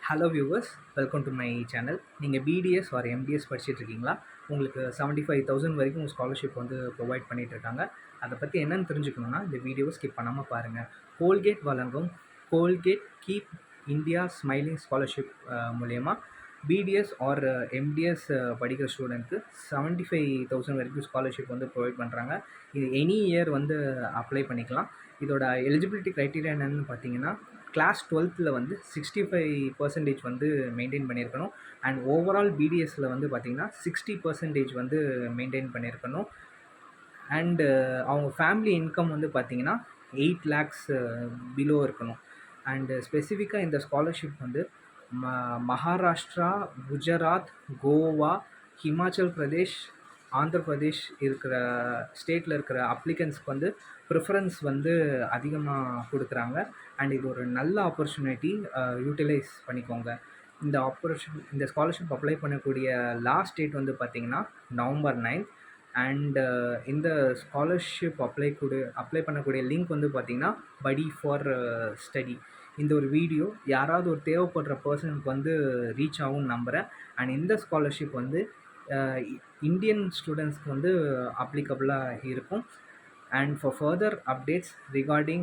Hello viewers, welcome to my channel. நீங்கள் BDS R MBS படிச்சுட்டு இருக்கீங்களா? உங்களுக்கு 75,000 வரைக்கும் ஸ்காலர்ஷிப் வந்து ப்ரொவைட் பண்ணிகிட்ருக்காங்க. அதை பற்றி என்னென்னு தெரிஞ்சுக்கணுன்னா இந்த வீடியோவை ஸ்கிப் பண்ணாமல் பாருங்கள். கோல்கேட் வழங்கும் Colgate keep India smiling scholarship மூலயமா பிடிஎஸ் ஆர் எம்டிஎஸ் படிக்கிற ஸ்டூடெண்ட்க்கு 75,000 வரைக்கும் ஸ்காலர்ஷிப் வந்து ப்ரொவைட் பண்ணுறாங்க. இது எனி இயர் வந்து அப்ளை பண்ணிக்கலாம். இதோட எலிஜிபிலிட்டி க்ரைட்டீரியா என்னென்னு பார்த்தீங்கன்னா, கிளாஸ் 12th வந்து 65% வந்து மெயின்டைன் பண்ணியிருக்கணும். அண்ட் ஓவரால் பிடிஎஸ்சில் வந்து பார்த்திங்கன்னா 60% வந்து மெயின்டைன் பண்ணியிருக்கணும். அண்டு அவங்க ஃபேமிலி இன்கம் வந்து பார்த்திங்கன்னா 8 lakhs பிலோ இருக்கணும். அண்டு ஸ்பெசிஃபிக்காக இந்த ஸ்காலர்ஷிப் வந்து மகாராஷ்டிரா, குஜராத், கோவா, ஹிமாச்சல் பிரதேஷ், ஆந்திர பிரதேஷ் இருக்கிற ஸ்டேட்டில் இருக்கிற அப்ளிகன்ஸ்க்கு வந்து ப்ரிஃபரன்ஸ் வந்து அதிகமாக கொடுக்குறாங்க. அண்ட் இது ஒரு நல்ல ஆப்பர்ச்சுனிட்டி, யூட்டிலைஸ் பண்ணிக்கோங்க. இந்த ஸ்காலர்ஷிப் அப்ளை பண்ணக்கூடிய லாஸ்ட் டேட் வந்து பார்த்திங்கன்னா November 9th. அண்டு இந்த ஸ்காலர்ஷிப் அப்ளை பண்ணக்கூடிய லிங்க் வந்து பார்த்திங்கன்னா படி ஃபார் ஸ்டடி. இந்த ஒரு வீடியோ யாராவது ஒரு தேவைப்படுற பர்சனுக்கு வந்து ரீச் ஆகும்னு நம்புகிறேன். அண்ட் இந்த ஸ்காலர்ஷிப் வந்து இந்தியன் ஸ்டூடெண்ட்ஸ்க்கு வந்து அப்ளிகபிளாக இருக்கும். And for further updates regarding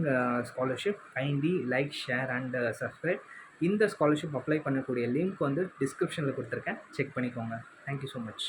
scholarship, kindly like, share and subscribe. இந்த ஸ்காலர்ஷிப் அப்ளை பண்ணக்கூடிய லிங்க் வந்து டிஸ்கிரிப்ஷனில் கொடுத்துருக்கேன், செக் பண்ணிக்கோங்க. Thank you so much.